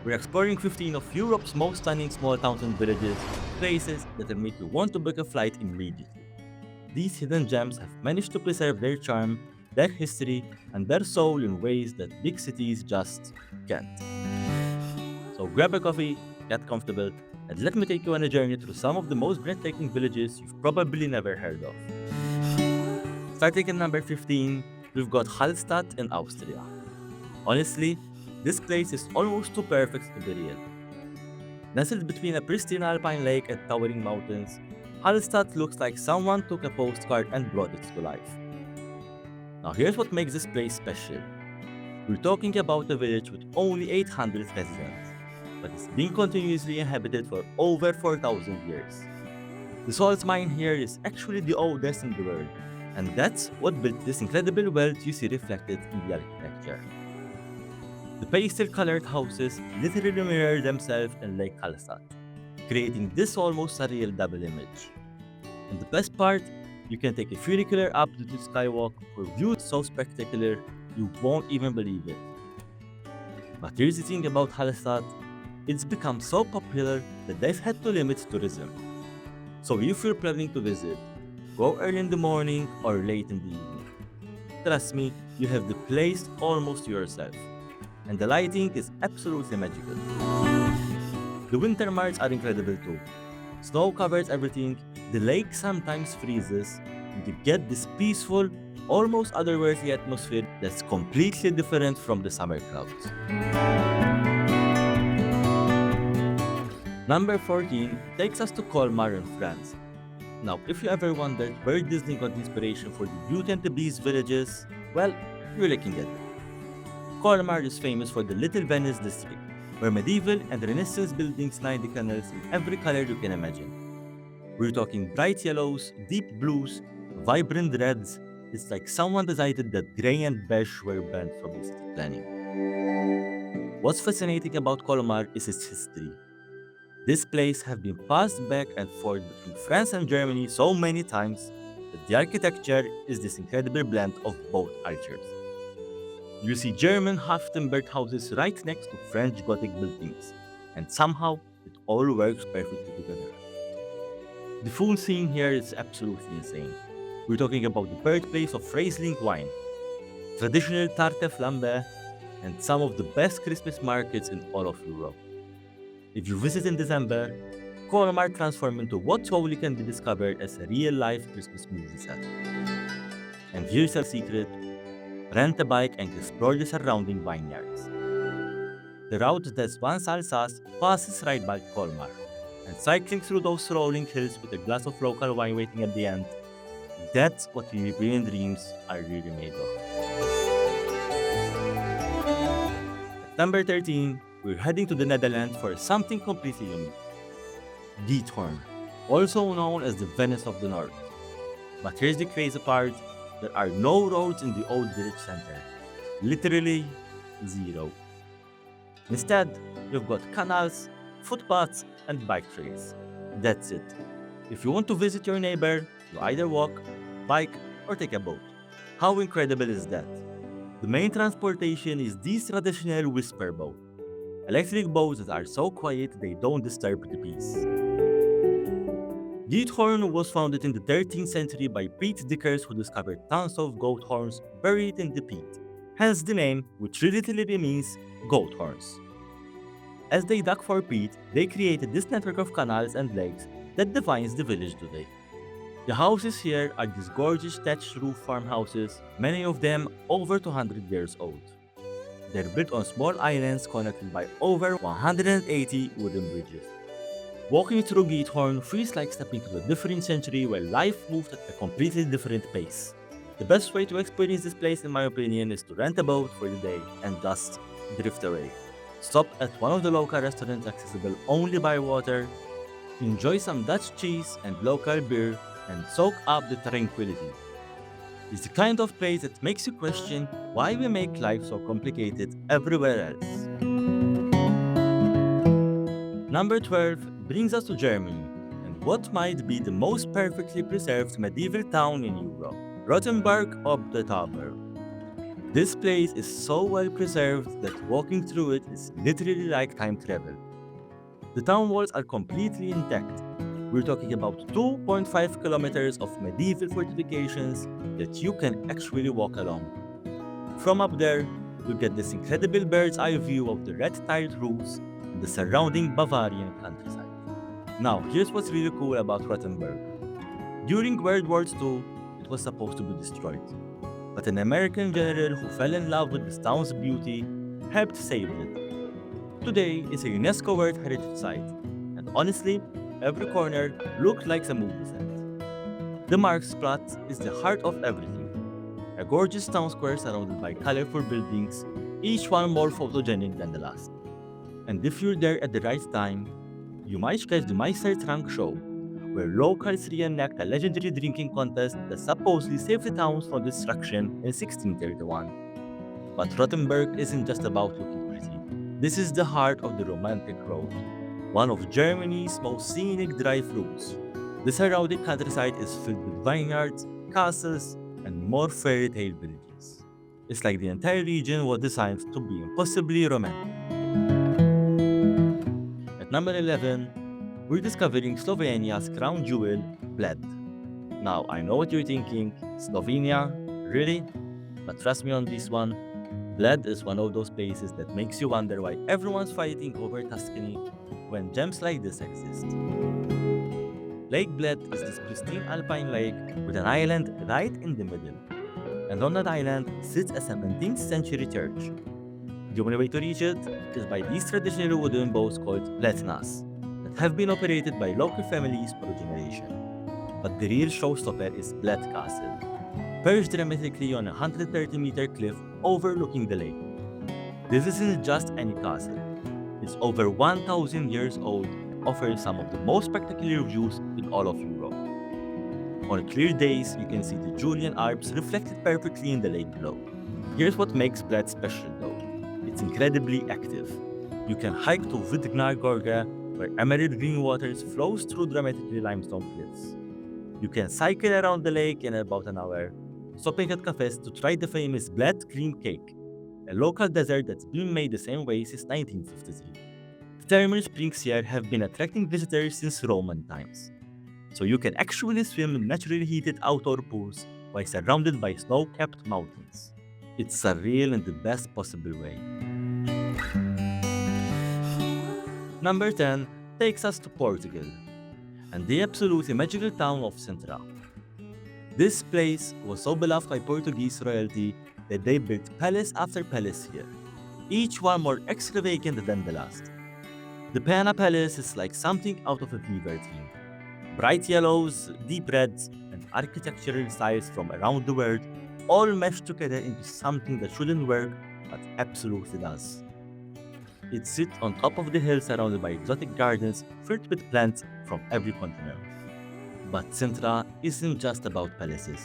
We're exploring 15 of Europe's most stunning small towns and villages, places that will make you want to book a flight immediately. These hidden gems have managed to preserve their charm, their history, and their soul in ways that big cities just can't. So grab a coffee, get comfortable, and let me take you on a journey through some of the most breathtaking villages you've probably never heard of. Starting at number 15, we've got Hallstatt in Austria. Honestly, this place is almost too perfect to be real. Nestled between a pristine alpine lake and towering mountains, Hallstatt looks like someone took a postcard and brought it to life. Now here's what makes this place special. We're talking about a village with only 800 residents, but it's been continuously inhabited for over 4,000 years. The salt mine here is actually the oldest in the world, and that's what built this incredible wealth you see reflected in the architecture. The pastel-colored houses literally mirror themselves in Lake Hallstatt, creating this almost surreal double image. And the best part, you can take a funicular up to the skywalk for views so spectacular you won't even believe it. But here's the thing about Hallstatt, it's become so popular that they've had to limit tourism. So if you're planning to visit, go early in the morning or late in the evening. Trust me, you have the place almost to yourself. And the lighting is absolutely magical. The winter months are incredible too. Snow covers everything, the lake sometimes freezes, and you get this peaceful, almost otherworldly atmosphere that's completely different from the summer crowds. Number 14 takes us to Colmar in France. Now, if you ever wondered where Disney got inspiration for the Beauty and the Beast villages, well, you're looking at it. Colmar is famous for the Little Venice district, where medieval and Renaissance buildings line the canals in every color you can imagine. We're talking bright yellows, deep blues, vibrant reds. It's like someone decided that grey and beige were banned from the city planning. What's fascinating about Colmar is its history. This place has been passed back and forth between France and Germany so many times that the architecture is this incredible blend of both cultures. You see German half-timbered houses right next to French Gothic buildings, and somehow it all works perfectly together. The food scene here is absolutely insane. We're talking about the birthplace of Riesling wine, traditional tarte flambe, and some of the best Christmas markets in all of Europe. If you visit in December, Colmar transforms into what slowly can be discovered as a real-life Christmas movie set. And here's a secret: rent a bike and explore the surrounding vineyards. The route that's once Alsace passes right by Colmar, and cycling through those rolling hills with a glass of local wine waiting at the end, that's what European dreams are really made of. At number 13, we're heading to the Netherlands for something completely unique. Giethoorn, also known as the Venice of the North. But here's the crazy part: there are no roads in the old village center. Literally zero. Instead, you've got canals, footpaths, and bike trails. That's it. If you want to visit your neighbor, you either walk, bike, or take a boat. How incredible is that? The main transportation is this traditional whisper boat. Electric boats that are so quiet they don't disturb the peace. Giethoorn was founded in the 13th century by peat diggers who discovered tons of goat horns buried in the peat, hence the name, which literally means goat horns. As they dug for peat, they created this network of canals and lakes that defines the village today. The houses here are these gorgeous thatched roof farmhouses, many of them over 200 years old. They're built on small islands connected by over 180 wooden bridges. Walking through Giethoorn feels like stepping into a different century where life moved at a completely different pace. The best way to experience this place, in my opinion, is to rent a boat for the day and just drift away. Stop at one of the local restaurants accessible only by water, enjoy some Dutch cheese and local beer, and soak up the tranquility. It's the kind of place that makes you question why we make life so complicated everywhere else. Number 12 brings us to Germany, and what might be the most perfectly preserved medieval town in Europe, Rothenburg ob der Tauber. This place is so well preserved that walking through it is literally like time travel. The town walls are completely intact. We're talking about 2.5 kilometers of medieval fortifications that you can actually walk along. From up there, you get this incredible bird's eye view of the red tiled roofs and the surrounding Bavarian countryside. Now, here's what's really cool about Rothenburg. During World War II, it was supposed to be destroyed, but an American general who fell in love with the town's beauty helped save it. Today, it's a UNESCO World Heritage Site, and honestly, every corner looks like a movie set. The Marktplatz is the heart of everything. A gorgeous town square surrounded by colorful buildings, each one more photogenic than the last. And if you're there at the right time, you might catch the Meistertrank show, where locals reenact a legendary drinking contest that supposedly saved the town from destruction in 1631. But Rothenburg isn't just about looking pretty. This is the heart of the romantic road, one of Germany's most scenic drive routes. The surrounding countryside is filled with vineyards, castles, and more fairy tale villages. It's like the entire region was designed to be impossibly romantic. At number 11, we're discovering Slovenia's crown jewel, Bled. Now, I know what you're thinking, Slovenia? Really? But trust me on this one, Bled is one of those places that makes you wonder why everyone's fighting over Tuscany when gems like this exist. Lake Bled is this pristine alpine lake with an island right in the middle. And on that island sits a 17th century church. The only way to reach it is by these traditional wooden boats called pletnas that have been operated by local families for a generation. But the real showstopper is Bled Castle, perched dramatically on a 130-meter cliff overlooking the lake. This isn't just any castle. It's over 1,000 years old and offers some of the most spectacular views in all of Europe. On clear days, you can see the Julian Alps reflected perfectly in the lake below. Here's what makes Bled special though. It's incredibly active. You can hike to Vidgnar Gorge, where emerald green waters flows through dramatically limestone cliffs. You can cycle around the lake in about an hour, stopping at cafes to try the famous Bled cream cake, a local dessert that's been made the same way since 1953. The thermal springs here have been attracting visitors since Roman times, so you can actually swim in naturally heated outdoor pools while surrounded by snow-capped mountains. It's surreal in the best possible way. Number 10 takes us to Portugal, and the absolutely magical town of Sintra. This place was so beloved by Portuguese royalty that they built palace after palace here, each one more extravagant than the last. The Pena Palace is like something out of a fever dream. Bright yellows, deep reds, and architectural styles from around the world all meshed together into something that shouldn't work but absolutely does. It sits on top of the hill surrounded by exotic gardens filled with plants from every continent. But Sintra isn't just about palaces.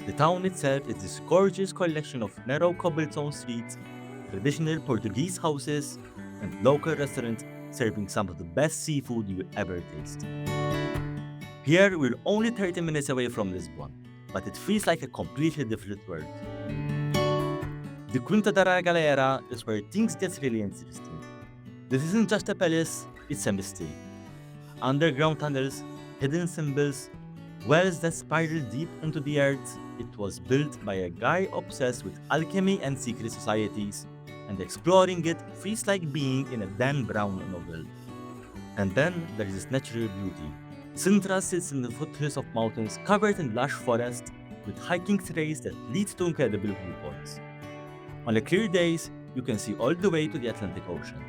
The town itself is this gorgeous collection of narrow cobblestone streets, traditional Portuguese houses, and local restaurants serving some of the best seafood you ever taste. Here, we're only 30 minutes away from Lisbon, but it feels like a completely different world. The Quinta da Galera is where things get really interesting. This isn't just a palace, it's a mystery. Underground tunnels, hidden symbols, wells that spiral deep into the earth. It was built by a guy obsessed with alchemy and secret societies, and exploring it feels like being in a Dan Brown novel. And then there is this natural beauty. Sintra sits in the foothills of mountains covered in lush forest, with hiking trails that lead to incredible viewpoints. On the clear days, you can see all the way to the Atlantic Ocean.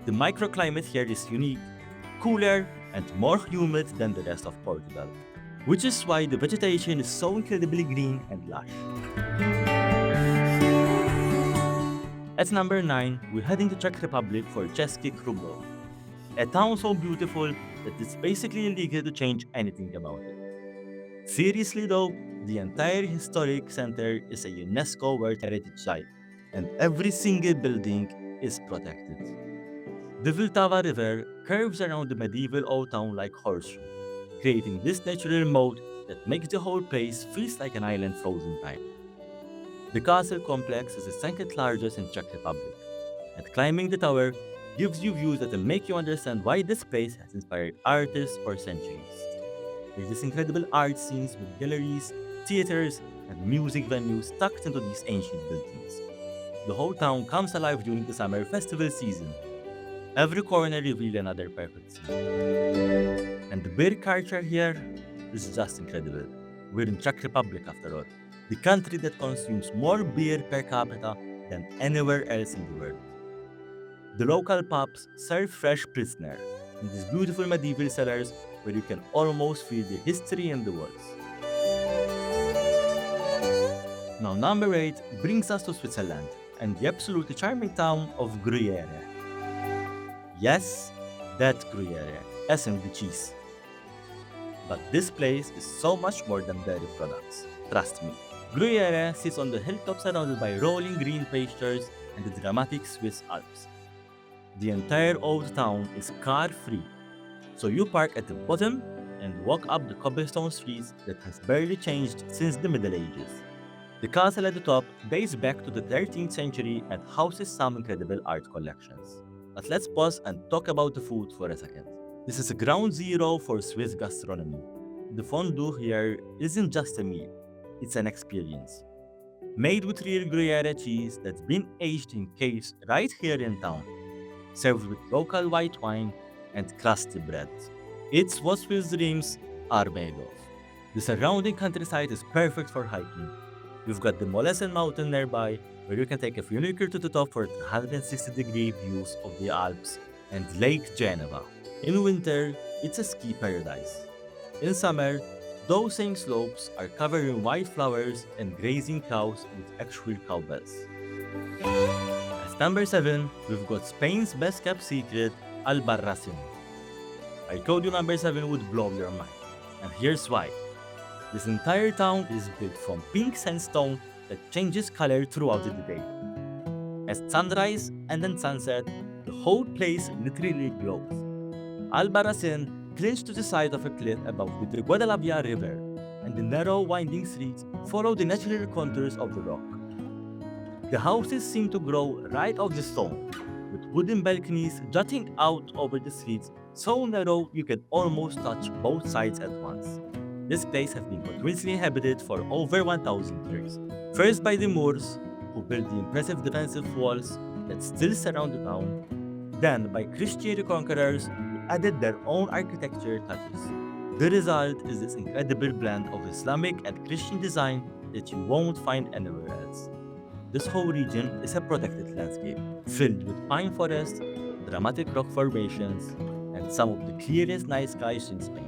The microclimate here is unique, cooler, and more humid than the rest of Portugal, which is why the vegetation is so incredibly green and lush. At number 9, we're heading to Czech Republic for Český Krumlov, a town so beautiful that it's basically illegal to change anything about it. Seriously though, the entire historic center is a UNESCO World Heritage Site, and every single building is protected. The Vltava River curves around the medieval old town like horseshoe, creating this natural moat that makes the whole place feels like an island frozen in time. The castle complex is the second largest in Czech Republic, and climbing the tower gives you views that will make you understand why this place has inspired artists for centuries. There's this incredible art scenes with galleries, theaters, and music venues tucked into these ancient buildings. The whole town comes alive during the summer festival season. Every corner reveals another perfect scene. And the beer culture here is just incredible. We're in Czech Republic after all, the country that consumes more beer per capita than anywhere else in the world. The local pubs serve fresh Pilsner in these beautiful medieval cellars where you can almost feel the history in the walls. Now, number 8 brings us to Switzerland and the absolutely charming town of Gruyere. Yes, that Gruyere, as in the cheese. But this place is so much more than dairy products. Trust me. Gruyere sits on the hilltop surrounded by rolling green pastures and the dramatic Swiss Alps. The entire old town is car-free, so you park at the bottom and walk up the cobblestone streets that has barely changed since the Middle Ages. The castle at the top dates back to the 13th century and houses some incredible art collections. But let's pause and talk about the food for a second. This is a ground zero for Swiss gastronomy. The fondue here isn't just a meal, it's an experience. Made with real Gruyere cheese that's been aged in caves right here in town, served with local white wine and crusty bread. It's what Swiss dreams are made of. The surrounding countryside is perfect for hiking. You've got the Molesen mountain nearby, where you can take a funicular to the top for 160-degree views of the Alps and Lake Geneva. In winter, it's a ski paradise. In summer, those same slopes are covered in white flowers and grazing cows with actual cowbells. At number 7, we've got Spain's best kept secret, Albarracin. I told you number 7 would blow your mind, and here's why. This entire town is built from pink sandstone that changes color throughout the day. At sunrise and then sunset, the whole place literally glows. Albarracin clings to the side of a cliff above with the Guadalabia River, and the narrow winding streets follow the natural contours of the rock. The houses seem to grow right off the stone, with wooden balconies jutting out over the streets so narrow you can almost touch both sides at once. This place has been continuously inhabited for over 1,000 years. First by the Moors, who built the impressive defensive walls that still surround the town, then by Christian conquerors who added their own architecture touches. The result is this incredible blend of Islamic and Christian design that you won't find anywhere else. This whole region is a protected landscape, filled with pine forests, dramatic rock formations, and some of the clearest night skies in Spain.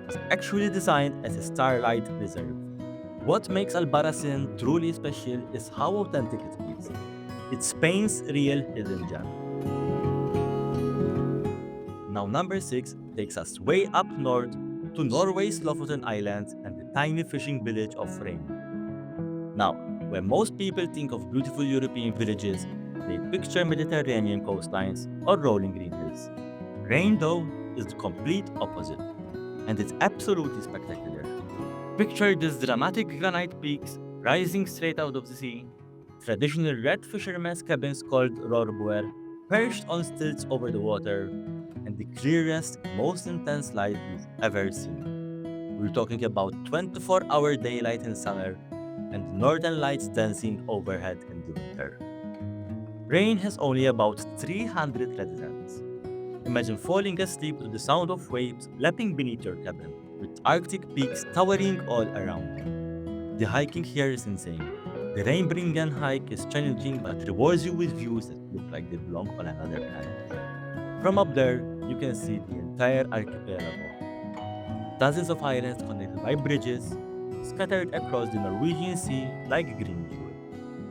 It's actually designed as a starlight reserve. What makes Albarracin truly special is how authentic it feels. It's Spain's real hidden gem. Now number 6 takes us way up north to Norway's Lofoten Islands and the tiny fishing village of Rhein. Now, when most people think of beautiful European villages, they picture Mediterranean coastlines or rolling green hills. Rhein, though, is the complete opposite, and it's absolutely spectacular. Picture these dramatic granite peaks rising straight out of the sea, traditional red fishermen's cabins called rohrboer, perched on stilts over the water, and the clearest, most intense light you've ever seen. We're talking about 24-hour daylight in summer and northern lights dancing overhead in the winter. Rhein has only about 300 residents. Imagine falling asleep to the sound of waves lapping beneath your cabin, with Arctic peaks towering all around. The hiking here is insane. The Rheinbringen hike is challenging but rewards you with views that look like they belong on another planet. From up there, you can see the entire archipelago. Dozens of islands connected by bridges, scattered across the Norwegian Sea like a green jewel.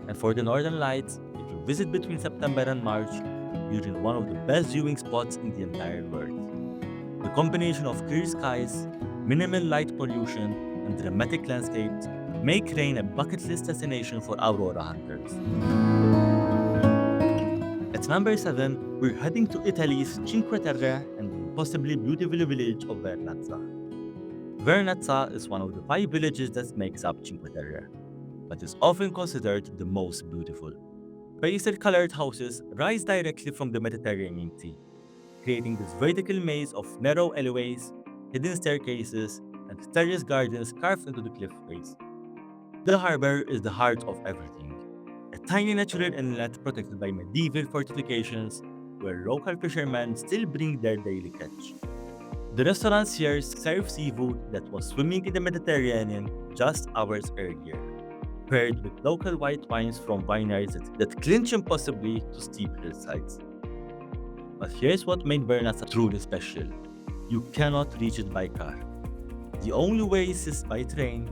And for the northern lights, if you visit between September and March, you're in one of the best viewing spots in the entire world. The combination of clear skies, minimal light pollution, and dramatic landscapes make Rhein a bucket list destination for aurora hunters. At number 7, we're heading to Italy's Cinque Terre and the impossibly beautiful village of Vernazza. Vernazza is one of the 5 villages that makes up Cinque Terre. but is often considered the most beautiful. Pastel-colored houses rise directly from the Mediterranean Sea, creating this vertical maze of narrow alleyways, hidden staircases, and terrace gardens carved into the cliff face. The harbor is the heart of everything. A tiny natural inlet protected by medieval fortifications where local fishermen still bring their daily catch. The restaurants here serve seafood that was swimming in the Mediterranean just hours earlier, paired with local white wines from vineyards that clinch impossibly to steep hillsides. But here's what made Vernazza truly special. You cannot reach it by car. The only way is by train,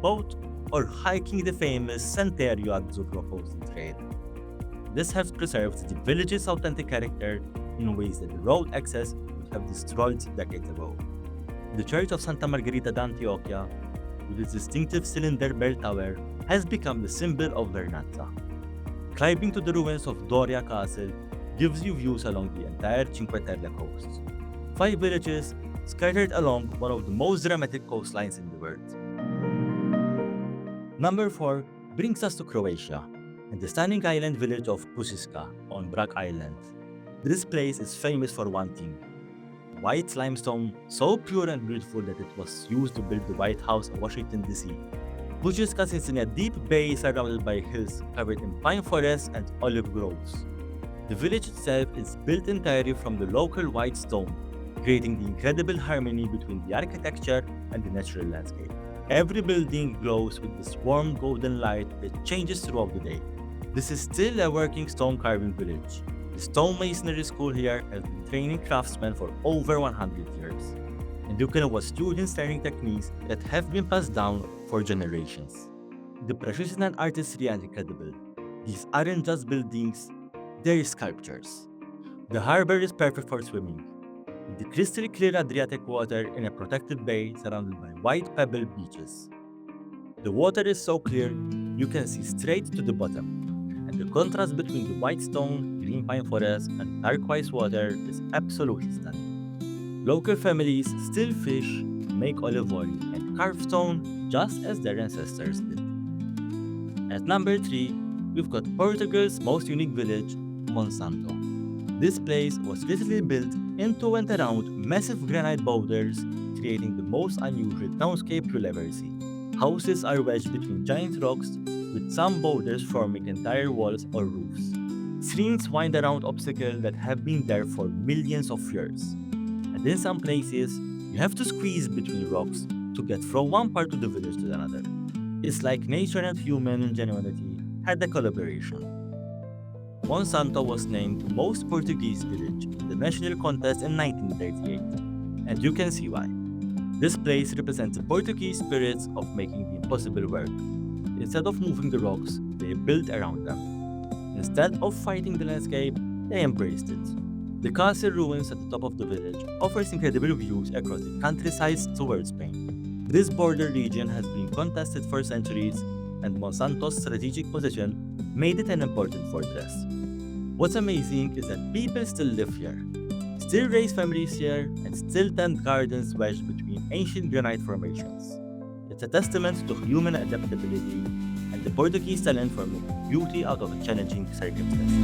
boat, or hiking the famous Santerio Azzurro coastal trail. This has preserved the village's authentic character in ways that the road access would have destroyed decades ago. The Church of Santa Margherita d'Antiochia, with its distinctive cylinder bell tower, has become the symbol of Vernazza. Climbing to the ruins of Doria Castle gives you views along the entire Cinque Terre coast. 5 villages scattered along one of the most dramatic coastlines in the world. Number 4 brings us to Croatia and the stunning island village of Pusiska on Brac Island. This place is famous for one thing: white limestone, so pure and beautiful that it was used to build the White House of Washington DC. Pusiska sits in a deep bay surrounded by hills covered in pine forests and olive groves. The village itself is built entirely from the local white stone, creating the incredible harmony between the architecture and the natural landscape. Every building glows with this warm golden light that changes throughout the day. This is still a working stone carving village. The stonemasonry school here has been training craftsmen for over 100 years. And you can watch students learning techniques that have been passed down for generations. The precision and artistry are incredible. These aren't just buildings, they're sculptures. The harbor is perfect for swimming, with the crystal clear Adriatic water in a protected bay surrounded by white pebble beaches. The water is so clear you can see straight to the bottom, and the contrast between the white stone, green pine forest, and turquoise water is absolutely stunning. Local families still fish, make olive oil, and carve stone just as their ancestors did. At number 3, we've got Portugal's most unique village, Monsanto. This place was recently built into and around massive granite boulders, creating the most unusual townscape you'll ever see. Houses are wedged between giant rocks, with some boulders forming entire walls or roofs. Streams wind around obstacles that have been there for millions of years. And in some places, you have to squeeze between rocks to get from one part of the village to another. It's like nature and human ingenuity had a collaboration. Monsanto was named Most Portuguese Village in the national contest in 1938, and you can see why. This place represents the Portuguese spirits of making the impossible work. Instead of moving the rocks, they built around them. Instead of fighting the landscape, they embraced it. The castle ruins at the top of the village offers incredible views across the countryside towards Spain. This border region has been contested for centuries, and Monsanto's strategic position made it an important fortress. What's amazing is that people still live here, still raise families here, and still tend gardens wedged between ancient granite formations. It's a testament to human adaptability and the Portuguese talent for making beauty out of challenging circumstances.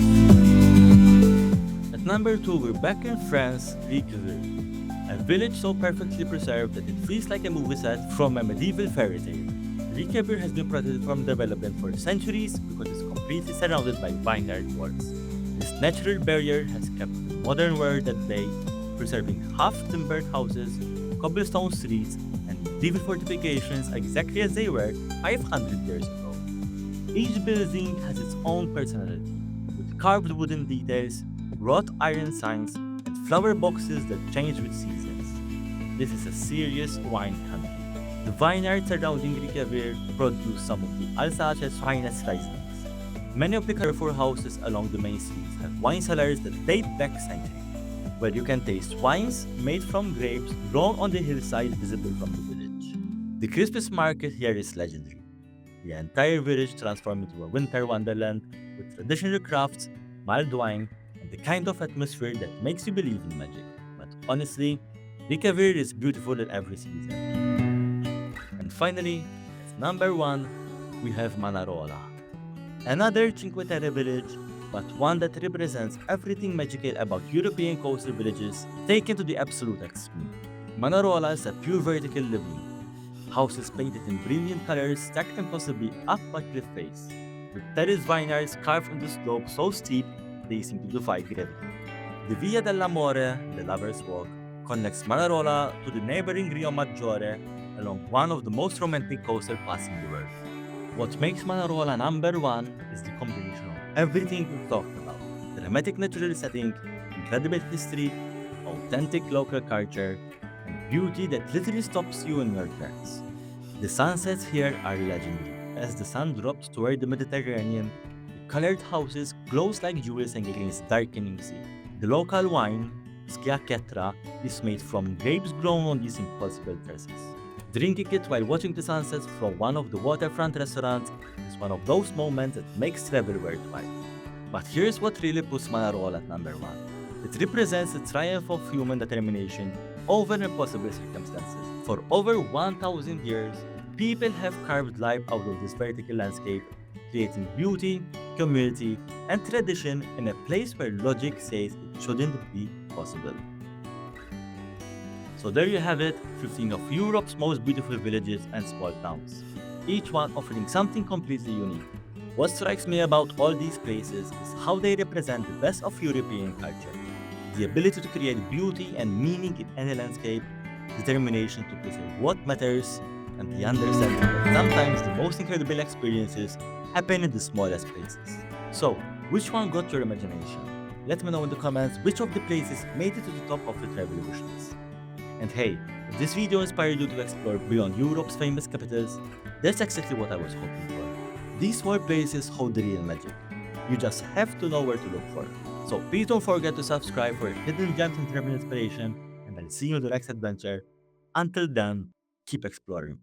At number 2, we're back in France, Riqueville, a village so perfectly preserved that it feels like a movie set from a medieval fairy tale. Riqueville has been protected from development for centuries because it's completely surrounded by vineyard walls. This natural barrier has kept the modern world at bay, preserving half-timbered houses, cobblestone streets, and medieval fortifications exactly as they were 500 years ago. Each building has its own personality, with carved wooden details, wrought iron signs, and flower boxes that change with seasons. This is a serious wine country. The vineyards surrounding Riqueville produce some of the Alsacia's finest Rieslings. Many of the colorful houses along the main streets have wine cellars that date back centuries, where you can taste wines made from grapes grown on the hillside visible from the village. The Christmas market here is legendary. The entire village transformed into a winter wonderland with traditional crafts, mild wine, and the kind of atmosphere that makes you believe in magic. But honestly, Riqueville is beautiful in every season. And finally, at number 1, we have Manarola, another Cinque Terre village, but one that represents everything magical about European coastal villages taken to the absolute extreme. Manarola is a pure vertical living, houses painted in brilliant colors stacked impossibly up a cliff face, with terraced vineyards carved into slopes so steep they seem to defy gravity. The Via dell'Amore, the Lover's Walk, connects Manarola to the neighboring Rio Maggiore along one of the most romantic coastal paths in the world. What makes Manarola number one is the combination of everything we've talked about: dramatic natural setting, incredible history, authentic local culture, and beauty that literally stops you in your tracks. The sunsets here are legendary. As the sun drops toward the Mediterranean, the colored houses glows like jewels against darkening sea. The local wine, Schiacchiatra, is made from grapes grown on these impossible terraces. Drinking it while watching the sunsets from one of the waterfront restaurants is one of those moments that makes travel worthwhile. But here's what really puts Manarola at number one. It represents the triumph of human determination over impossible circumstances. For over 1,000 years, people have carved life out of this vertical landscape, creating beauty, community, and tradition in a place where logic says it shouldn't be possible. So there you have it, 15 of Europe's most beautiful villages and small towns, each one offering something completely unique. What strikes me about all these places is how they represent the best of European culture: the ability to create beauty and meaning in any landscape, determination to preserve what matters, and the understanding that sometimes the most incredible experiences happen in the smallest places. So, which one got your imagination? Let me know in the comments which of the places made it to the top of the travel wish list. And hey, if this video inspired you to explore beyond Europe's famous capitals, that's exactly what I was hoping for. These small places hold the real magic. You just have to know where to look for. So please don't forget to subscribe for hidden gems and travel inspiration, and I'll see you in the next adventure. Until then, keep exploring.